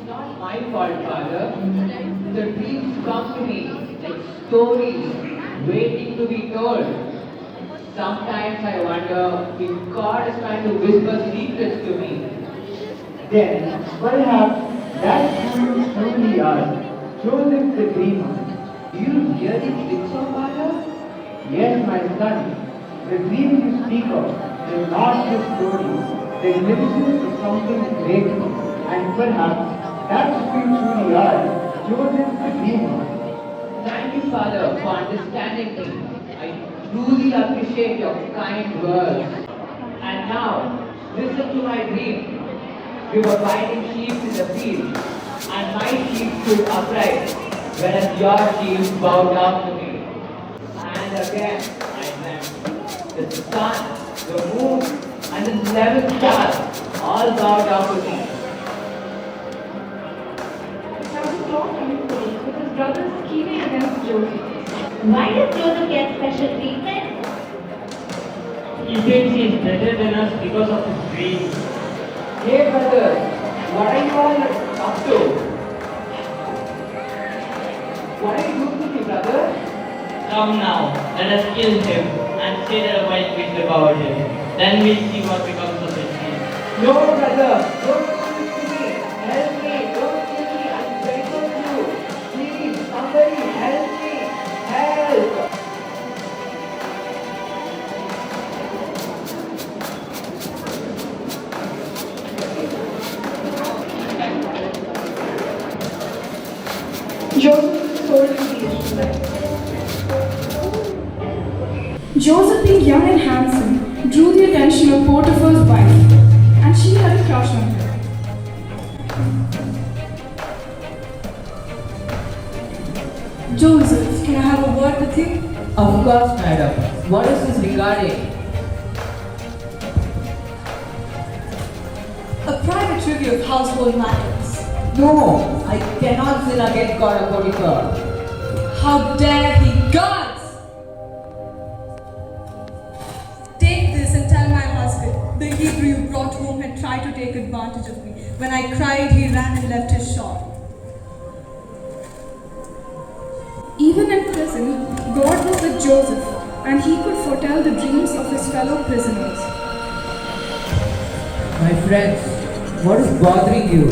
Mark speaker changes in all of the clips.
Speaker 1: not my fault, Father. The dreams come to me like stories waiting to be told. Sometimes I wonder if God is trying to whisper secrets to me.
Speaker 2: Then perhaps that's who you truly are, Joseph the dreamer.
Speaker 1: Do you really think so, Father?
Speaker 2: Yes, my son, the dreams you speak of, they're not just stories, they're glimpses of something greater. And perhaps that's who you truly are, Joseph the dreamer.
Speaker 1: Thank you, Father, for understanding me. I truly appreciate your kind words. And now, listen to my dream. We were binding sheep in the field, and my sheep stood upright, whereas your sheep bowed down to me. And again, I dreamt. The sun, the moon, and the 11 stars all bowed down to me.
Speaker 3: Now the plot unfolds with his brothers scheming against Joseph.
Speaker 4: Why does Joseph get special treatment?
Speaker 5: He thinks he is better than us because of his dreams.
Speaker 1: Hey brothers, what are you all up to? What are you doing to me, brother?
Speaker 5: Come now, let us kill him and say that a white priest about him. Then we'll see what becomes of his dreams.
Speaker 1: No, brother, don't do this to me. Help me, don't kill me. I'm begging you. Please, somebody help me. Help.
Speaker 3: Joseph is sold to the Ishmaelites. Joseph, being young and handsome, drew the attention of Potiphar's wife, and she had a crush on him. Joseph, can I have a word with you?
Speaker 1: Of course, madam. What is this regarding?
Speaker 3: A private review of household matters.
Speaker 1: No, I cannot sin against God according to her.
Speaker 3: How dare he, gods! Take this and tell my husband, the Hebrew you brought home had tried to take advantage of me. When I cried, he ran and left his shop. Even in prison, God was with Joseph, and he could foretell the dreams of his fellow prisoners.
Speaker 1: My friends, what is bothering you?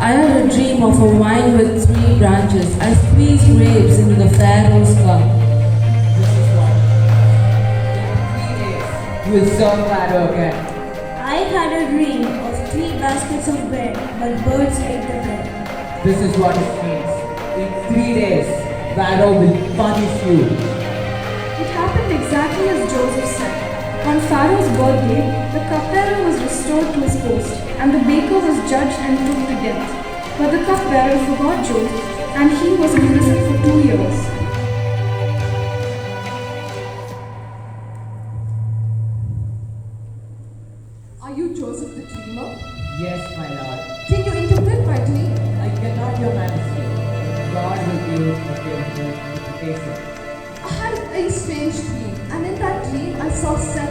Speaker 6: I had a dream of a vine with 3 branches. I squeezed grapes into the Pharaoh's cup.
Speaker 1: This is what. In 3 days, you will serve Pharaoh again.
Speaker 4: I had a dream of 3 baskets of bread, but birds ate the bread.
Speaker 1: This is what it means. In 3 days, Pharaoh will punish you.
Speaker 3: It happened exactly as Joseph said. On Pharaoh's birthday, the cupbearer was restored to his post, and the baker was judged and put to death. But the cupbearer forgot Joseph, and he was in prison for 2 years. Are you Joseph the dreamer?
Speaker 1: Yes, my lord.
Speaker 3: Can you interpret my dream?
Speaker 1: I cannot, your majesty. God will give a favorable interpretation.
Speaker 3: I had a very strange dream, and in that dream I saw 7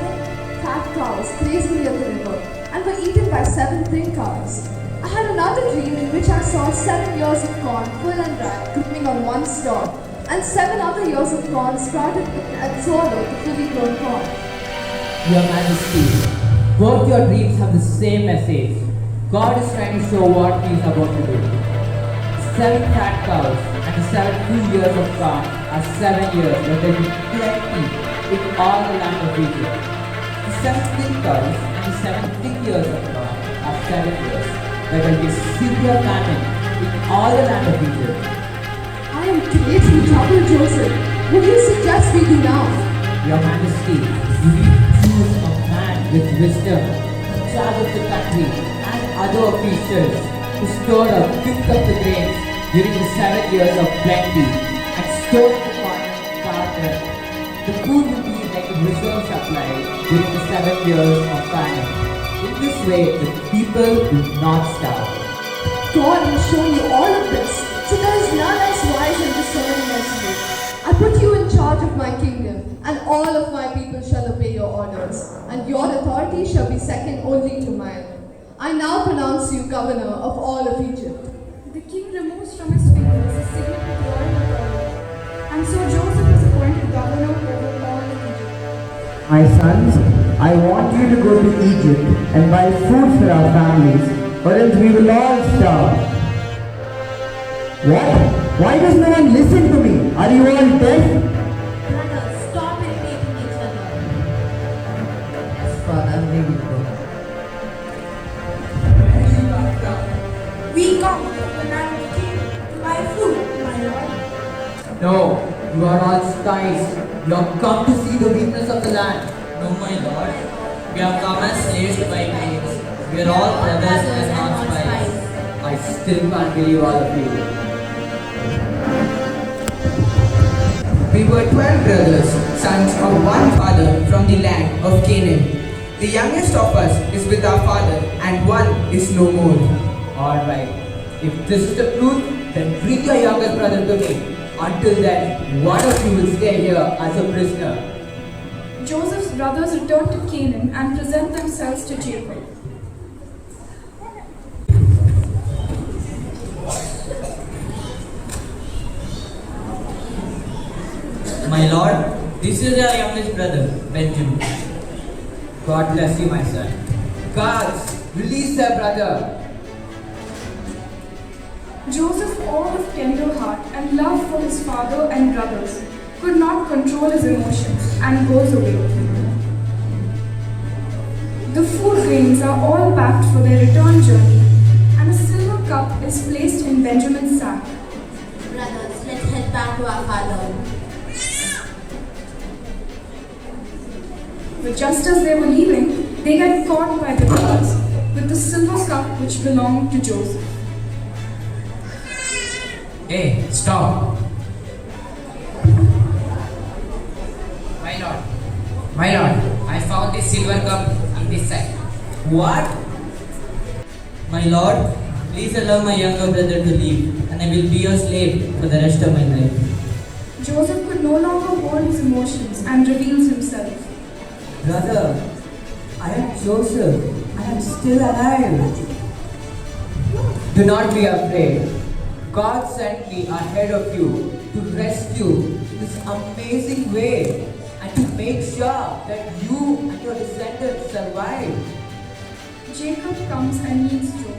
Speaker 3: fat cows grazing near the river and were eaten by 7 thin cows. I had another dream in which I saw 7 ears of corn full and ripe growing on one stalk, and 7 other ears of corn sprouted and swallowed the fully grown corn.
Speaker 1: Your majesty, both your dreams have the same message. God is trying to show what he is about to do. 7 fat cows and the 7 full years of corn are 7 years where there will be plenty in all the land of Egypt. The 7 thin cows and the 7 thick years of corn are 7 years where there will be severe famine in all the land of Egypt.
Speaker 3: I am greatly troubled, Joseph. What do you suggest we do now?
Speaker 1: Your majesty, you need to choose a man with wisdom in charge of the country and other officials who stored up, picked up the grains during the 7 years of plenty and stored the corn and garden. The food will be like a reserve supply during the 7 years of famine. In this way, the people will not starve.
Speaker 3: God will show you all of this, so there is none as wise and discerning as you. I put you in charge of my kingdom, and all of my people shall obey your orders. and your authority shall be second only to mine. I now pronounce you governor of all of Egypt.
Speaker 7: The king removes from his fingers a signet with royal authority, and so Joseph is appointed governor over all of Egypt.
Speaker 2: My sons, I want you to go to Egypt and buy food for our families, or else we will all starve. What? Why does no one listen to me? Are you all deaf?
Speaker 6: Brothers, stop imitating each other. Yes, Father, we will go.
Speaker 4: We come from the land of king to buy food, my lord.
Speaker 8: No, you are all spies. You have come to see the weakness of the land.
Speaker 5: No, my lord. We have come as slaves to buy grains. We are all brothers and not spies.
Speaker 8: I still can't believe all of you.
Speaker 9: We were 12 brothers, sons of one father from the land of Canaan. The youngest of us is with our father, and one is no more.
Speaker 8: Alright, if this is the truth, then bring your youngest brother to me. Until then, one of you will stay here as a prisoner.
Speaker 7: Joseph's brothers return to Canaan and present themselves to Jacob.
Speaker 5: My lord, this is our youngest brother, Benjamin.
Speaker 8: God bless you, my son. Guards, release their brother.
Speaker 7: Joseph, all of tender heart and love for his father and brothers, could not control his emotions and goes away. The food grains are all packed for their return journey, and a silver cup is placed in Benjamin's sack.
Speaker 6: Brothers, let's head back to our father.
Speaker 7: But just as they were leaving, they get caught by the guards with the silver cup which belonged to Joseph.
Speaker 9: Hey, stop. My lord, I found this silver cup on this side.
Speaker 5: What? My lord, please allow my younger brother to leave, and I will be your slave for the rest of my life.
Speaker 7: Joseph could no longer hold his emotions and reveals himself.
Speaker 8: Brother, I am Joseph. I am still alive. Do not be afraid. God sent me ahead of you to rescue this amazing way and to make sure that you and your descendants survive.
Speaker 7: Jacob comes and meets Joseph.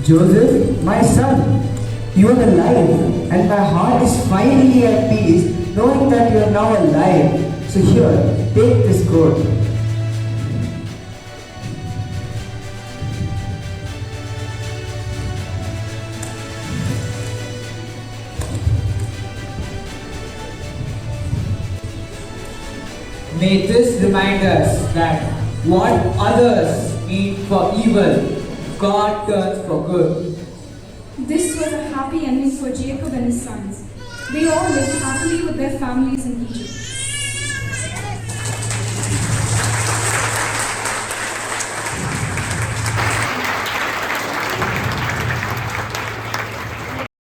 Speaker 2: Joseph, my son, you are alive, and my heart is finally at peace knowing that you are now alive. So here, take this coat.
Speaker 8: May this remind us that what others mean for evil, God turns for good.
Speaker 7: This was a happy ending for Jacob and his sons. They all lived happily with their families in Egypt.